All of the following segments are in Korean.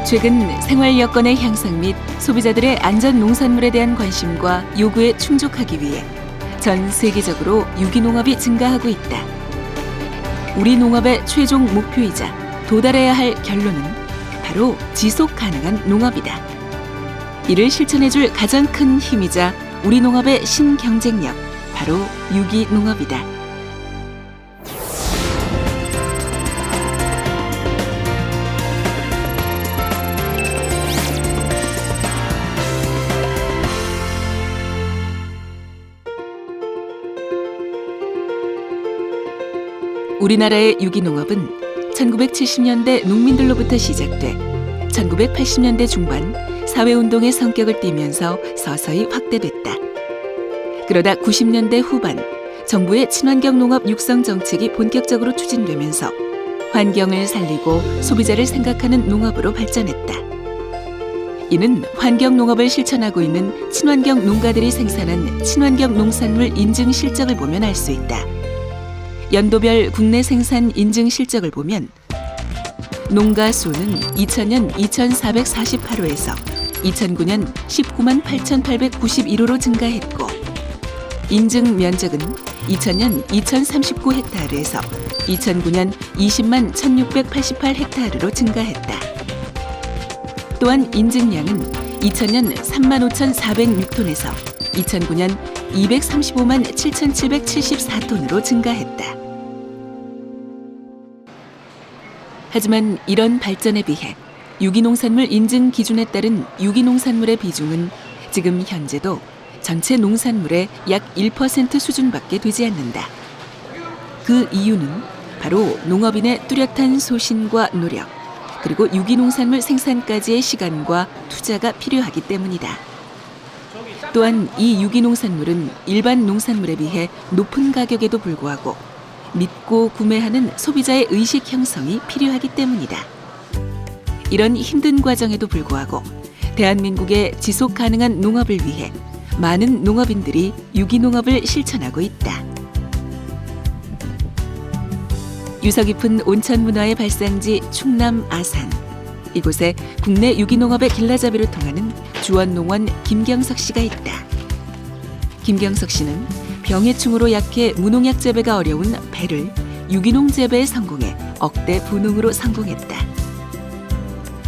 최근 생활 여건의 향상 및 소비자들의 안전 농산물에 대한 관심과 요구에 충족하기 위해 전 세계적으로 유기농업이 증가하고 있다. 우리 농업의 최종 목표이자 도달해야 할 결론은 바로 지속 가능한 농업이다. 이를 실천해줄 가장 큰 힘이자 우리 농업의 신경쟁력, 바로 유기농업이다. 우리나라의 유기농업은 1970년대 농민들로부터 시작돼 1980년대 중반 사회운동의 성격을 띠면서 서서히 확대됐다. 그러다 90년대 후반 정부의 친환경 농업 육성 정책이 본격적으로 추진되면서 환경을 살리고 소비자를 생각하는 농업으로 발전했다. 이는 환경 농업을 실천하고 있는 친환경 농가들이 생산한 친환경 농산물 인증 실적을 보면 알 수 있다. 연도별 국내 생산 인증 실적을 보면 농가 수는 2000년 2448호에서 2009년 198만 8891호로 증가했고 인증 면적은 2000년 2039헥타르에서 2009년 20만 1688헥타르로 증가했다. 또한 인증량은 2000년 3만 5406톤에서 2009년 235만 7774톤으로 증가했다. 하지만 이런 발전에 비해 유기농산물 인증 기준에 따른 유기농산물의 비중은 지금 현재도 전체 농산물의 약 1% 수준밖에 되지 않는다. 그 이유는 바로 농업인의 뚜렷한 소신과 노력, 그리고 유기농산물 생산까지의 시간과 투자가 필요하기 때문이다. 또한 이 유기농산물은 일반 농산물에 비해 높은 가격에도 불구하고 믿고 구매하는 소비자의 의식 형성이 필요하기 때문이다. 이런 힘든 과정에도 불구하고 대한민국의 지속 가능한 농업을 위해 많은 농업인들이 유기농업을 실천하고 있다. 유서 깊은 온천 문화의 발상지 충남 아산. 이곳에 국내 유기농업의 길라잡이로 통하는 주원농원 김경석 씨가 있다. 김경석 씨는 병해충으로 약해 무농약 재배가 어려운 배를 유기농 재배에 성공해 억대 분홍으로 성공했다.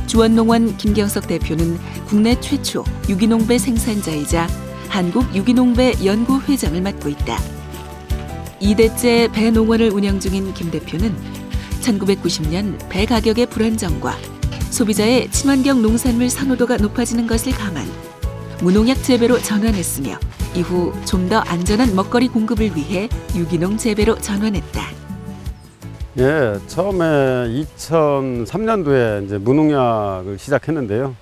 주원농원 김경석 대표는 국내 최초 유기농배 생산자이자 한국유기농배 연구회장을 맡고 있다. 2대째 배 농원을 운영 중인 김 대표는 1990년 배 가격의 불안정과 소비자의 친환경 농산물 선호도가 높아지는 것을 감안 무농약 재배로 전환했으며 이후 좀 더 안전한 먹거리 공급을 위해 유기농 재배로 전환했다. 예, 처음에 2003년도에 이제 무농약을 시작했는데요.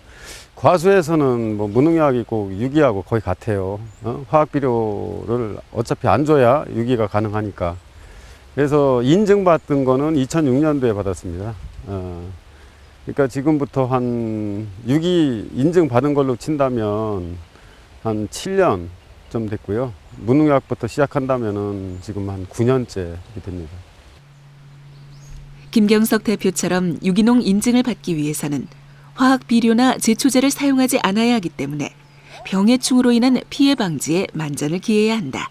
과수에서는 뭐 무농약이 꼭 유기하고 거의 같아요. 화학 비료를 어차피 안 줘야 유기가 가능하니까. 그래서 인증받은 거는 2006년도에 받았습니다. 그러니까 지금부터 한 유기 인증 받은 걸로 친다면 한 7년 좀 됐고요. 무농약부터 시작한다면은 지금 한 9년째 됩니다. 김경석 대표처럼 유기농 인증을 받기 위해서는 화학 비료나 제초제를 사용하지 않아야 하기 때문에 병해충으로 인한 피해 방지에 만전을 기해야 한다.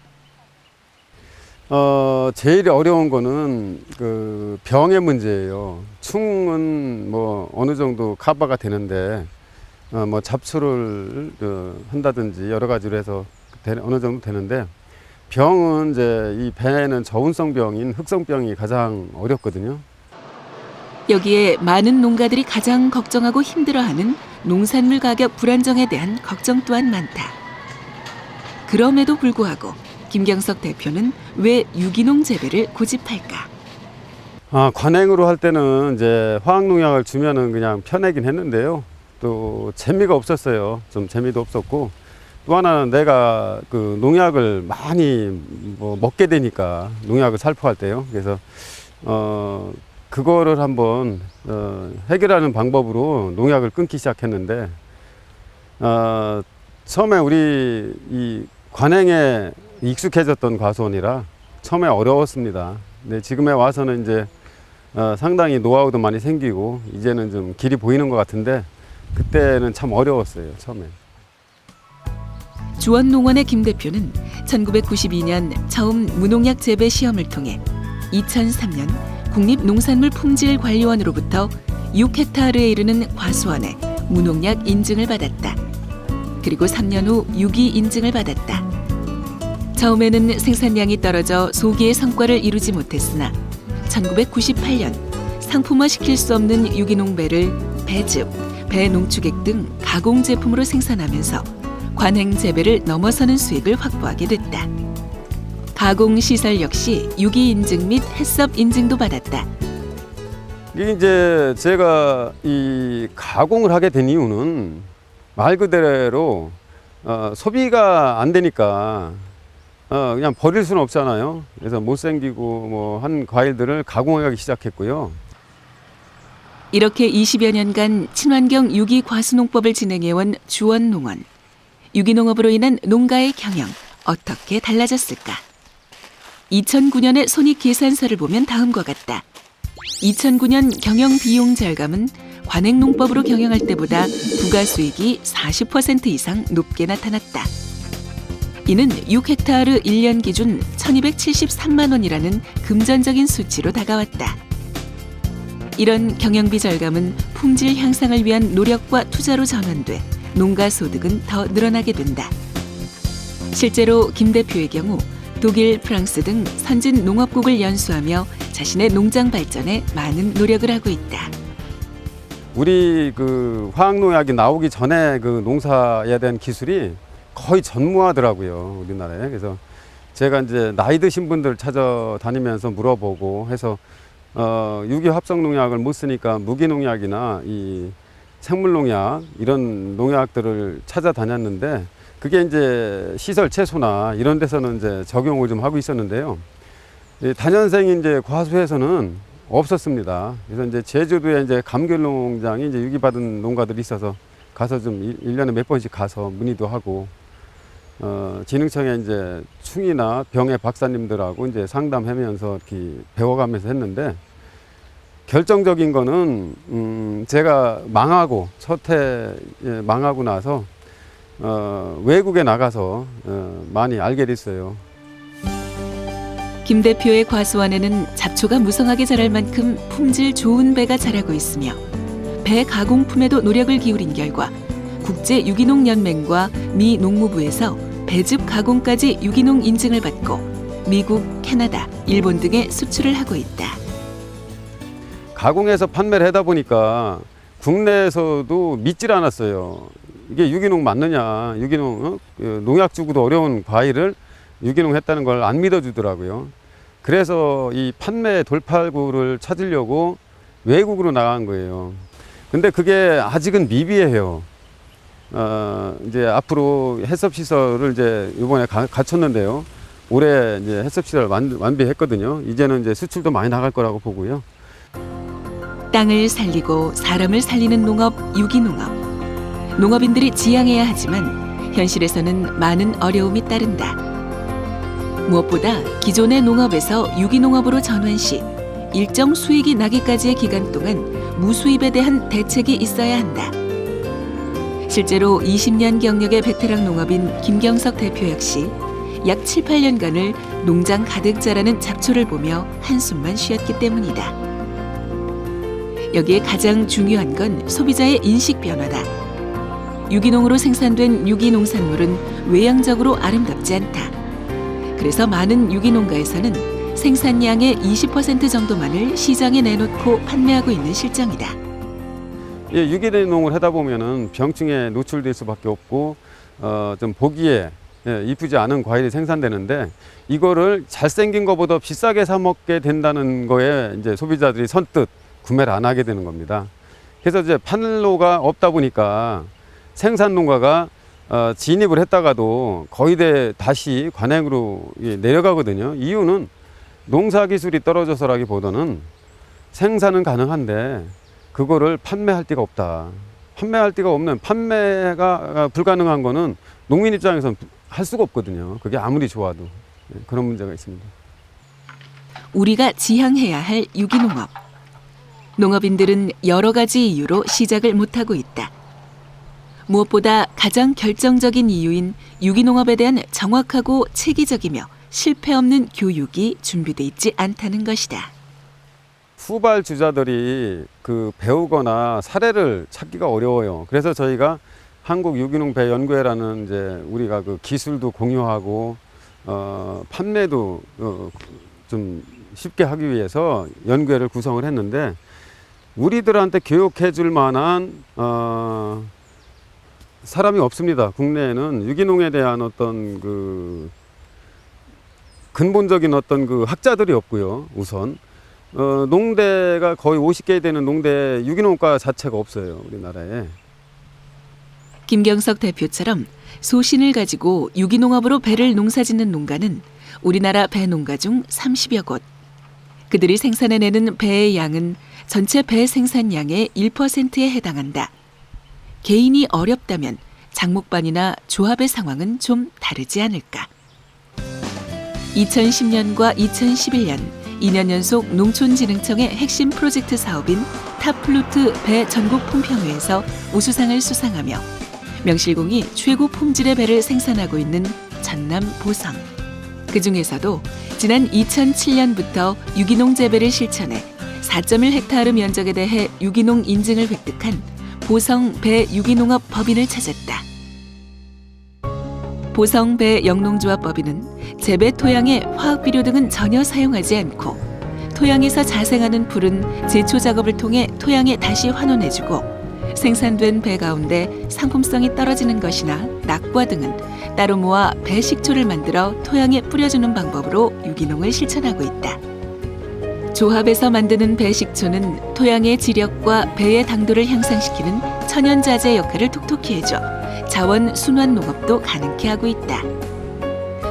제일 어려운 거는 그 병의 문제예요. 충은 뭐 어느 정도 커버가 되는데 뭐 잡초를 한다든지 여러 가지로 해서 어느 정도 되는데 병은 이제 이 배에는 저온성 병인 흑성병이 가장 어렵거든요. 여기에 많은 농가들이 가장 걱정하고 힘들어하는 농산물 가격 불안정에 대한 걱정 또한 많다. 그럼에도 불구하고 김경석 대표는 왜 유기농 재배를 고집할까? 관행으로 할 때는 이제 화학농약을 주면은 그냥 편하긴 했는데요. 또 재미가 없었어요. 좀 재미도 없었고 또 하나는 내가 그 농약을 많이 먹게 되니까 농약을 살포할 때요. 그래서 그거를 한번 해결하는 방법으로 농약을 끊기 시작했는데 처음에 우리 이 관행에 익숙해졌던 과수원이라 처음에 어려웠습니다. 근데 지금에 와서는 이제 상당히 노하우도 많이 생기고 이제는 좀 길이 보이는 것 같은데 그때는 참 어려웠어요, 처음에. 주원농원의 김 대표는 1992년 처음 무농약 재배 시험을 통해 2003년 국립농산물품질관리원으로부터 6헥타르에 이르는 과수원에 무농약 인증을 받았다. 그리고 3년 후 유기 인증을 받았다. 처음에는 생산량이 떨어져 소기의 성과를 이루지 못했으나 1998년 상품화시킬 수 없는 유기농 배를 배즙, 배농축액 등 가공 제품으로 생산하면서 관행 재배를 넘어서는 수익을 확보하게 됐다. 가공 시설 역시 유기 인증 및 햇섭 인증도 받았다. 이게 이제 제가 이 가공을 하게 된 이유는 말 그대로 소비가 안 되니까 그냥 버릴 수는 없잖아요. 그래서 못생기고 뭐 한 과일들을 가공하기 시작했고요. 이렇게 20여 년간 친환경 유기 과수농법을 진행해온 주원농원. 유기농업으로 인한 농가의 경영 어떻게 달라졌을까? 2009년의 손익계산서를 보면 다음과 같다. 2009년 경영 비용 절감은 관행농법으로 경영할 때보다 부가수익이 40% 이상 높게 나타났다. 이는 6헥타르 1년 기준 1273만 원이라는 금전적인 수치로 다가왔다. 이런 경영비 절감은 품질 향상을 위한 노력과 투자로 전환돼 농가 소득은 더 늘어나게 된다. 실제로 김 대표의 경우 독일, 프랑스 등 선진 농업국을 연수하며 자신의 농장 발전에 많은 노력을 하고 있다. 우리 그 화학농약이 나오기 전에 그 농사에 대한 기술이 거의 전무하더라고요, 우리나라에. 그래서 제가 이제 나이 드신 분들 찾아다니면서 물어보고 해서 유기 합성 농약을 못 쓰니까 무기농약이나 이 생물농약 이런 농약들을 찾아다녔는데 그게 이제 시설 채소나 이런 데서는 이제 적용을 좀 하고 있었는데요. 단연생 이제 과수에서는 없었습니다. 그래서 이제 제주도에 이제 감귤 농장이 이제 유기받은 농가들이 있어서 가서 좀 1년에 몇 번씩 가서 문의도 하고 진흥청에 이제 충이나 병의 박사님들하고 이제 상담하면서 이렇게 배워가면서 했는데 결정적인 거는 제가 망하고 첫해 망하고 나서 외국에 나가서 많이 알게 됐어요. 김 대표의 과수원에는 잡초가 무성하게 자랄 만큼 품질 좋은 배가 자라고 있으며 배 가공품에도 노력을 기울인 결과 국제유기농연맹과 미 농무부에서 배즙 가공까지 유기농 인증을 받고 미국, 캐나다, 일본 등에 수출을 하고 있다. 가공해서 판매를 하다 보니까 국내에서도 믿질 않았어요. 이게 유기농 맞느냐, 유기농 농약 주고도 어려운 과일을 유기농 했다는 걸 안 믿어주더라고요. 그래서 이 판매 돌파구를 찾으려고 외국으로 나간 거예요. 근데 그게 아직은 미비해요. 이제 앞으로 해썹 시설을 이제 이번에 갖췄는데요. 올해 이제 해썹 시설 완비했거든요. 이제는 이제 수출도 많이 나갈 거라고 보고요. 땅을 살리고 사람을 살리는 농업, 유기농업. 농업인들이 지향해야 하지만 현실에서는 많은 어려움이 따른다. 무엇보다 기존의 농업에서 유기농업으로 전환 시 일정 수익이 나기까지의 기간 동안 무수입에 대한 대책이 있어야 한다. 실제로 20년 경력의 베테랑 농업인 김경석 대표 역시 약 7, 8년간을 농장 가득 자라는 잡초를 보며 한숨만 쉬었기 때문이다. 여기에 가장 중요한 건 소비자의 인식 변화다. 유기농으로 생산된 유기농산물은 외형적으로 아름답지 않다. 그래서 많은 유기농가에서는 생산량의 20% 정도만을 시장에 내놓고 판매하고 있는 실정이다. 예, 유기농을 하다 보면은 병충해에 노출될 수밖에 없고 좀 보기에 이쁘지 않은 과일이 생산되는데 이거를 잘생긴 것보다 비싸게 사 먹게 된다는 거에 이제 소비자들이 선뜻 구매를 안 하게 되는 겁니다. 그래서 이제 판로가 없다 보니까 생산 농가가 진입을 했다가도 거의 다시 관행으로 내려가거든요. 이유는 농사 기술이 떨어져서라기보다는 생산은 가능한데 그거를 판매할 데가 없다. 판매할 데가 없는, 판매가 불가능한 거는 농민 입장에서는 할 수가 없거든요. 그게 아무리 좋아도. 그런 문제가 있습니다. 우리가 지향해야 할 유기농업. 농업인들은 여러 가지 이유로 시작을 못하고 있다. 무엇보다 가장 결정적인 이유인 유기농업에 대한 정확하고 체계적이며 실패 없는 교육이 준비돼 있지 않다는 것이다. 후발 주자들이 배우거나 사례를 찾기가 어려워요. 그래서 저희가 한국 유기농 배 연구회라는 이제 우리가 기술도 공유하고 판매도 좀 쉽게 하기 위해서 연구회를 구성을 했는데, 우리들한테 교육해 줄 만한 사람이 없습니다. 국내에는 유기농에 대한 어떤 근본적인 어떤 학자들이 없고요. 우선 농대가 거의 50개 되는 농대 유기농과 자체가 없어요, 우리나라에. 김경석 대표처럼 소신을 가지고 유기농업으로 배를 농사짓는 농가는 우리나라 배 농가 중 30여 곳. 그들이 생산해내는 배의 양은 전체 배 생산량의 1%에 해당한다. 개인이 어렵다면 장목반이나 조합의 상황은 좀 다르지 않을까. 2010년과 2011년 2년 연속 농촌진흥청의 핵심 프로젝트 사업인 탑플루트 배 전국 품평회에서 우수상을 수상하며 명실공히 최고 품질의 배를 생산하고 있는 전남 보성. 그중에서도 지난 2007년부터 유기농 재배를 실천해 4.1헥타르 면적에 대해 유기농 인증을 획득한 보성 배 유기농업 법인을 찾았다. 보성 배 영농조합 법인은 재배 토양에 화학비료 등은 전혀 사용하지 않고 토양에서 자생하는 풀은 제초 작업을 통해 토양에 다시 환원해주고, 생산된 배 가운데 상품성이 떨어지는 것이나 낙과 등은 따로 모아 배 식초를 만들어 토양에 뿌려주는 방법으로 유기농을 실천하고 있다. 조합에서 만드는 배 식초는 토양의 지력과 배의 당도를 향상시키는 천연자재 역할을 톡톡히 해줘 자원 순환 농업도 가능케 하고 있다.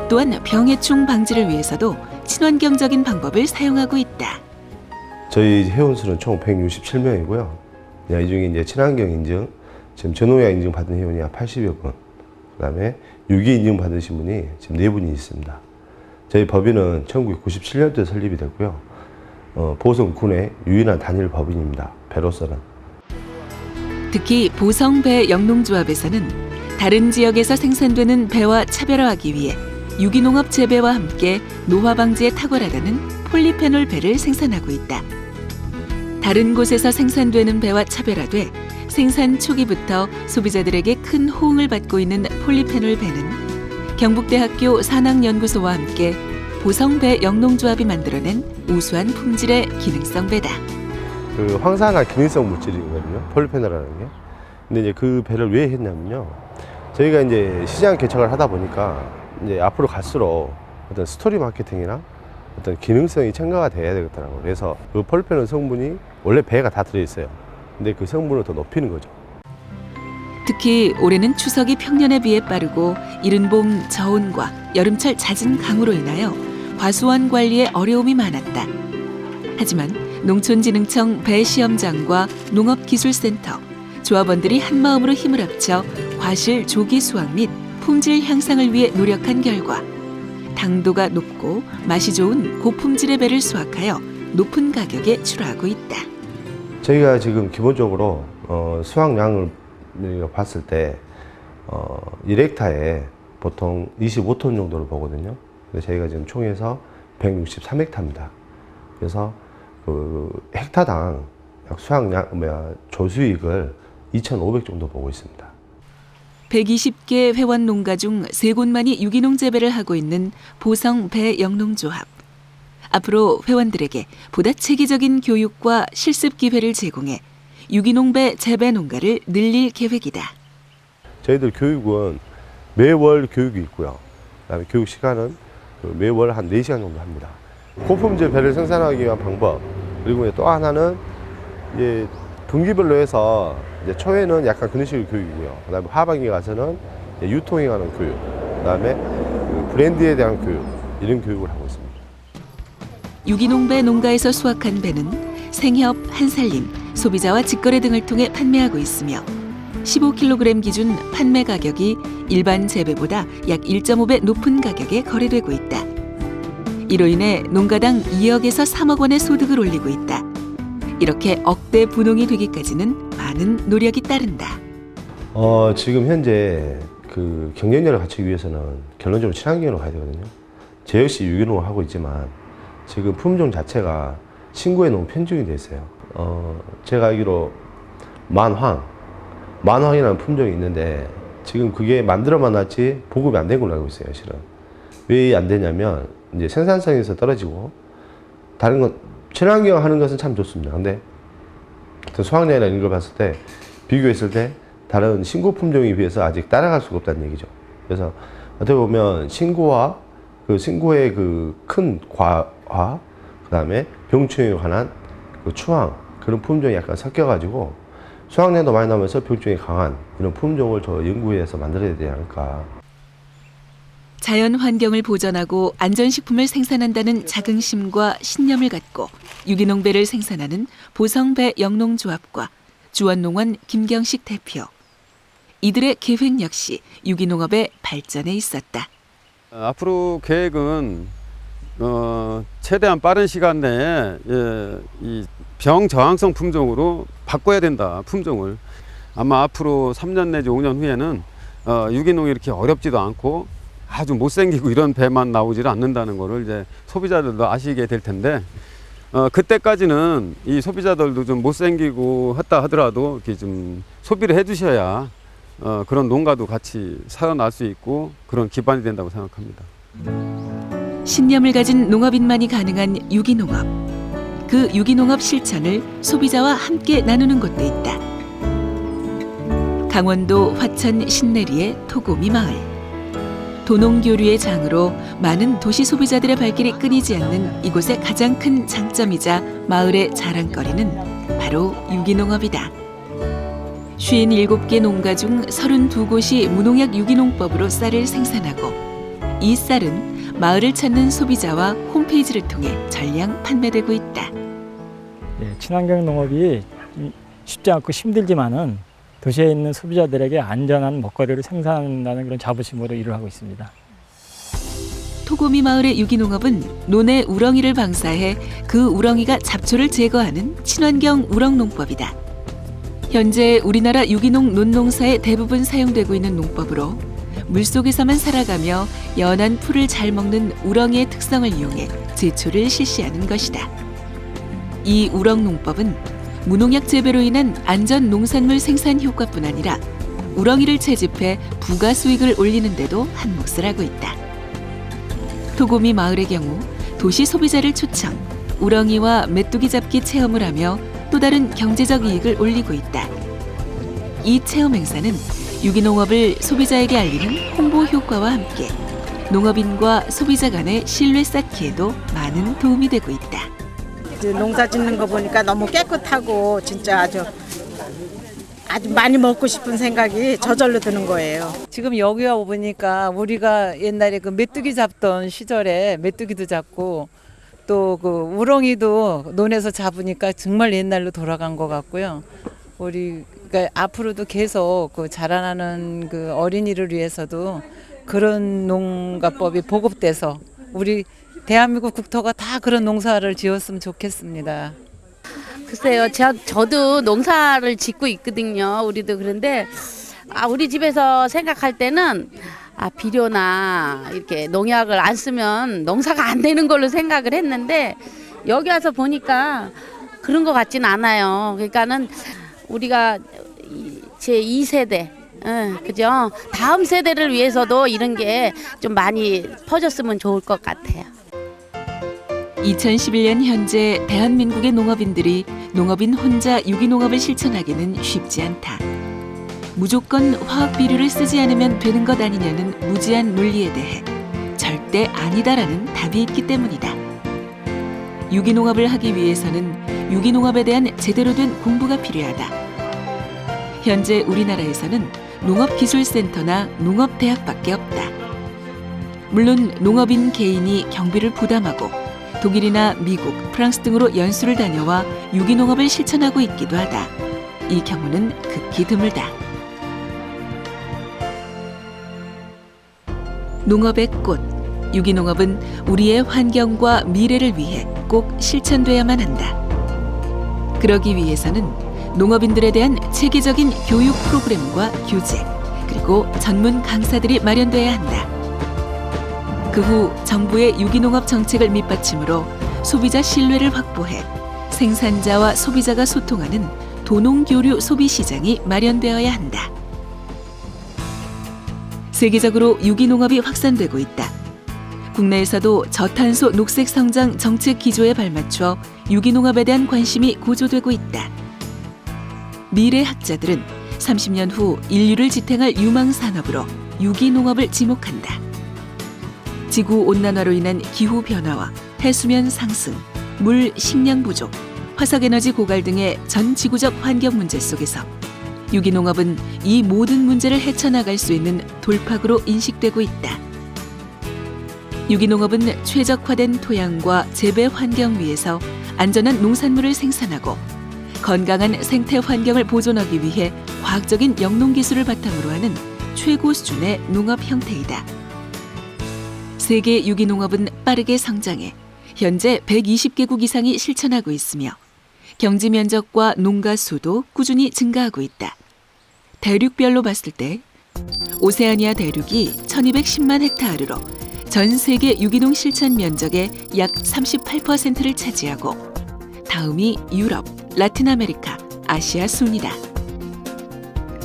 또한 병해충 방지를 위해서도 친환경적인 방법을 사용하고 있다. 저희 회원수는 총 167명이고요. 이 중에 이제 친환경 인증, 지금 전농약 인증 받은 회원이 한 80여 분, 그다음에 유기 인증 받으신 분이 지금 4분이 있습니다. 저희 법인은 1997년도에 설립이 됐고요. 보성군의 유일한 단일 법인입니다. 배로서는. 특히 보성배 영농조합에서는 다른 지역에서 생산되는 배와 차별화하기 위해 유기농업 재배와 함께 노화 방지에 탁월하다는 폴리페놀 배를 생산하고 있다. 다른 곳에서 생산되는 배와 차별화돼 생산 초기부터 소비자들에게 큰 호응을 받고 있는 폴리페놀 배는 경북대학교 산학연구소와 함께 보성배 영농조합이 만들어낸 우수한 품질의 기능성 배다. 황산화 기능성 물질이거든요. 폴리페놀이라는 게. 근데 이제 그 배를 왜 했냐면요. 저희가 이제 시장 개척을 하다 보니까 이제 앞으로 갈수록 어떤 스토리 마케팅이나 어떤 기능성이 첨가가 돼야 되겠더라고요. 그래서 그 폴리페놀 성분이 원래 배가 다 들어있어요. 근데 그 성분을 더 높이는 거죠. 특히 올해는 추석이 평년에 비해 빠르고 이른 봄 저온과 여름철 잦은 강우로 인하여 과수원 관리에 어려움이 많았다. 하지만 농촌진흥청 배시험장과 농업기술센터, 조합원들이 한마음으로 힘을 합쳐 과실 조기 수확 및 품질 향상을 위해 노력한 결과 당도가 높고 맛이 좋은 고품질의 배를 수확하여 높은 가격에 출하하고 있다. 저희가 지금 기본적으로 수확량을 봤을 때 1헥타에 보통 25톤 정도를 보거든요. 근데 저희가 지금 총해서 163헥타입니다. 그래서 그 헥타당 약 수확량 조수익을 2,500 정도 보고 있습니다. 120개 회원 농가 중 3곳만이 유기농 재배를 하고 있는 보성 배 영농조합. 앞으로 회원들에게 보다 체계적인 교육과 실습 기회를 제공해 유기농 배 재배 농가를 늘릴 계획이다. 저희들 교육은 매월 교육이 있고요. 그다음에 교육 시간은 매월 한 4시간 정도 합니다. 고품질 배를 생산하기 위한 방법, 그리고 또 하나는 이제 분기별로 해서 이제 초에는 약간 그런 식의 교육이고요. 그다음에 하반기 가서는 유통에 관한 교육, 그다음에 브랜드에 대한 교육, 이런 교육을 하고 있습니다. 유기농 배 농가에서 수확한 배는 생협, 한살림, 소비자와 직거래 등을 통해 판매하고 있으며 15kg 기준 판매 가격이 일반 재배보다 약 1.5배 높은 가격에 거래되고 있다. 이로 인해 농가당 2억에서 3억 원의 소득을 올리고 있다. 이렇게 억대 분홍이 되기까지는 많은 노력이 따른다. 지금 현재 그 경쟁력을 갖추기 위해서는 결론적으로 친환경으로 가야 되거든요. 제 역시 유기농을 하고 있지만 지금 품종 자체가 신고에 너무 편중이 돼 있어요. 제가 알기로 만황이라는 품종이 있는데 지금 그게 만들어만 놨지 보급이 안 된 걸로 알고 있어요, 실은. 왜 안 되냐면 이제 생산성에서 떨어지고 다른 건 친환경 하는 것은 참 좋습니다. 근데 수확량이나 이런 걸 봤을 때 비교했을 때 다른 신고 품종에 비해서 아직 따라갈 수가 없다는 얘기죠. 그래서 어떻게 보면 신고와 그 신고의 그 큰 과화, 그 다음에 병충해에 관한 그 추황, 그런 품종이 약간 섞여가지고 수확량도 많이 나면서 병충해 강한 이런 품종을 저 연구해서 만들어야 되지 않을까. 자연 환경을 보전하고 안전식품을 생산한다는 자긍심과 신념을 갖고 유기농배를 생산하는 보성배 영농조합과 주원농원 김경식 대표. 이들의 계획 역시 유기농업의 발전에 있었다. 앞으로 계획은 최대한 빠른 시간 내에 이 병저항성 품종으로 바꿔야 된다. 품종을 아마 앞으로 3년 내지 5년 후에는 유기농이 이렇게 어렵지도 않고 아주 못생기고 이런 배만 나오지를 않는다는 거를 이제 소비자들도 아시게 될 텐데 그때까지는 이 소비자들도 좀 못생기고 했다 하더라도 이렇게 좀 소비를 해주셔야 그런 농가도 같이 살아날 수 있고 그런 기반이 된다고 생각합니다. 신념을 가진 농업인만이 가능한 유기농업. 그 유기농업 실천을 소비자와 함께 나누는 곳도 있다. 강원도 화천 신내리의 토고미 마을. 도농교류의 장으로 많은 도시 소비자들의 발길이 끊이지 않는 이곳의 가장 큰 장점이자 마을의 자랑거리는 바로 유기농업이다. 57개 농가 중 32곳이 무농약 유기농법으로 쌀을 생산하고 이 쌀은 마을을 찾는 소비자와 홈페이지를 통해 전량 판매되고 있다. 친환경 농업이 쉽지 않고 힘들지만은 도시에 있는 소비자들에게 안전한 먹거리를 생산한다는 그런 자부심으로 일을 하고 있습니다. 토고미 마을의 유기농업은 논의 우렁이를 방사해 그 우렁이가 잡초를 제거하는 친환경 우렁농법이다. 현재 우리나라 유기농 논농사에 대부분 사용되고 있는 농법으로 물속에서만 살아가며 연한 풀을 잘 먹는 우렁이의 특성을 이용해 제초를 실시하는 것이다. 이 우렁농법은 무농약 재배로 인한 안전 농산물 생산 효과뿐 아니라 우렁이를 채집해 부가 수익을 올리는 데도 한 몫을 하고 있다. 토고미 마을의 경우 도시 소비자를 초청, 우렁이와 메뚜기 잡기 체험을 하며 또 다른 경제적 이익을 올리고 있다. 이 체험 행사는 유기농업을 소비자에게 알리는 홍보 효과와 함께 농업인과 소비자 간의 신뢰 쌓기에도 많은 도움이 되고 있다. 농사 짓는 거 보니까 너무 깨끗하고 진짜 아주 많이 먹고 싶은 생각이 저절로 드는 거예요. 지금 여기 와 보니까 우리가 옛날에 그 메뚜기 잡던 시절에 메뚜기도 잡고 또 그 우렁이도 논에서 잡으니까 정말 옛날로 돌아간 것 같고요. 우리가 앞으로도 계속 그 자라나는 그 어린이를 위해서도 그런 농가법이 보급돼서 우리 대한민국 국토가 다 그런 농사를 지었으면 좋겠습니다. 글쎄요, 저도 농사를 짓고 있거든요. 우리도 그런데 우리 집에서 생각할 때는 비료나 이렇게 농약을 안 쓰면 농사가 안 되는 걸로 생각을 했는데 여기 와서 보니까 그런 것 같지는 않아요. 그러니까는 우리가 제 2세대 그죠? 다음 세대를 위해서도 이런 게 좀 많이 퍼졌으면 좋을 것 같아요. 2011년 현재 대한민국의 농업인들이 농업인 혼자 유기농업을 실천하기는 쉽지 않다. 무조건 화학 비료를 쓰지 않으면 되는 것 아니냐는 무지한 논리에 대해 절대 아니다라는 답이 있기 때문이다. 유기농업을 하기 위해서는 유기농업에 대한 제대로 된 공부가 필요하다. 현재 우리나라에서는 농업기술센터나 농업대학밖에 없다. 물론 농업인 개인이 경비를 부담하고 독일이나 미국, 프랑스 등으로 연수를 다녀와 유기농업을 실천하고 있기도 하다. 이 경우는 극히 드물다. 농업의 꽃, 유기농업은 우리의 환경과 미래를 위해 꼭 실천돼야만 한다. 그러기 위해서는 농업인들에 대한 체계적인 교육 프로그램과 교재, 그리고 전문 강사들이 마련돼야 한다. 그 후 정부의 유기농업 정책을 밑받침으로 소비자 신뢰를 확보해 생산자와 소비자가 소통하는 도농교류 소비시장이 마련되어야 한다. 세계적으로 유기농업이 확산되고 있다. 국내에서도 저탄소 녹색 성장 정책 기조에 발맞춰 유기농업에 대한 관심이 고조되고 있다. 미래 학자들은 30년 후 인류를 지탱할 유망 산업으로 유기농업을 지목한다. 지구온난화로 인한 기후변화와 해수면 상승, 물, 식량 부족, 화석에너지 고갈 등의 전 지구적 환경 문제 속에서 유기농업은 이 모든 문제를 헤쳐나갈 수 있는 돌파구로 인식되고 있다. 유기농업은 최적화된 토양과 재배 환경 위에서 안전한 농산물을 생산하고 건강한 생태 환경을 보존하기 위해 과학적인 영농 기술을 바탕으로 하는 최고 수준의 농업 형태이다. 세계 유기농업은 빠르게 성장해 현재 120개국 이상이 실천하고 있으며 경지 면적과 농가 수도 꾸준히 증가하고 있다. 대륙별로 봤을 때 오세아니아 대륙이 1210만 헥타르로 전 세계 유기농 실천 면적의 약 38%를 차지하고 다음이 유럽, 라틴 아메리카, 아시아 순이다.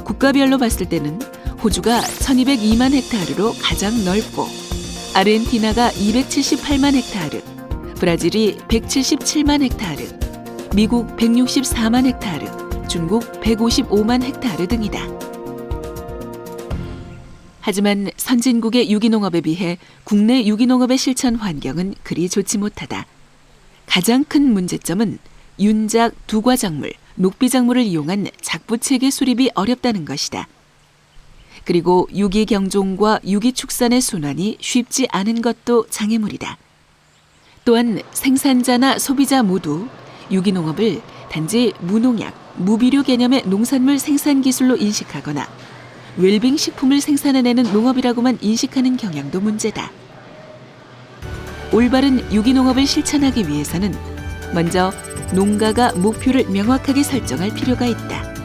국가별로 봤을 때는 호주가 1202만 헥타르로 가장 넓고 아르헨티나가 278만 헥타르, 브라질이 177만 헥타르, 미국 164만 헥타르, 중국 155만 헥타르 등이다. 하지만 선진국의 유기농업에 비해 국내 유기농업의 실천 환경은 그리 좋지 못하다. 가장 큰 문제점은 윤작, 두과작물, 녹비작물을 이용한 작부체계 수립이 어렵다는 것이다. 그리고 유기경종과 유기축산의 순환이 쉽지 않은 것도 장애물이다. 또한 생산자나 소비자 모두 유기농업을 단지 무농약, 무비료 개념의 농산물 생산 기술로 인식하거나 웰빙 식품을 생산해내는 농업이라고만 인식하는 경향도 문제다. 올바른 유기농업을 실천하기 위해서는 먼저 농가가 목표를 명확하게 설정할 필요가 있다.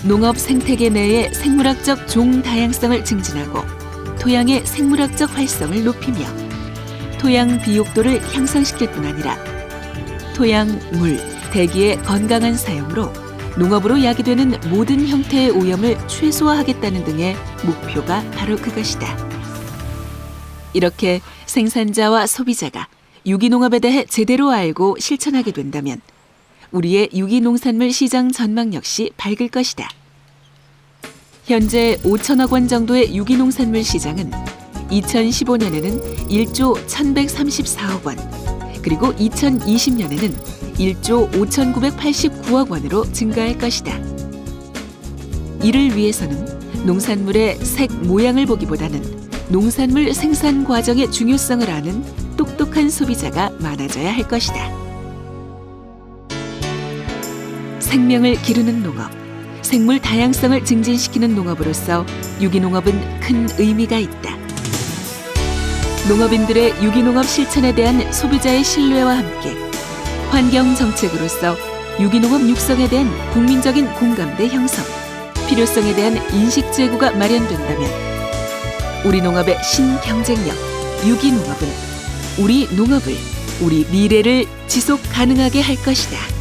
농업 생태계 내의 생물학적 종 다양성을 증진하고 토양의 생물학적 활성을 높이며 토양 비옥도를 향상시킬 뿐 아니라 토양, 물, 대기의 건강한 사용으로 농업으로 야기되는 모든 형태의 오염을 최소화하겠다는 등의 목표가 바로 그것이다. 이렇게 생산자와 소비자가 유기농업에 대해 제대로 알고 실천하게 된다면 우리의 유기농산물 시장 전망 역시 밝을 것이다. 현재 5천억 원 정도의 유기농산물 시장은 2015년에는 1조 1,134억 원, 그리고 2020년에는 1조 5,989억 원으로 증가할 것이다. 이를 위해서는 농산물의 색, 모양을 보기보다는 농산물 생산 과정의 중요성을 아는 똑똑한 소비자가 많아져야 할 것이다. 생명을 기르는 농업, 생물 다양성을 증진시키는 농업으로서 유기농업은 큰 의미가 있다. 농업인들의 유기농업 실천에 대한 소비자의 신뢰와 함께 환경 정책으로서 유기농업 육성에 대한 국민적인 공감대 형성, 필요성에 대한 인식 제고가 마련된다면 우리 농업의 신경쟁력, 유기농업은 우리 농업을, 우리 미래를 지속 가능하게 할 것이다.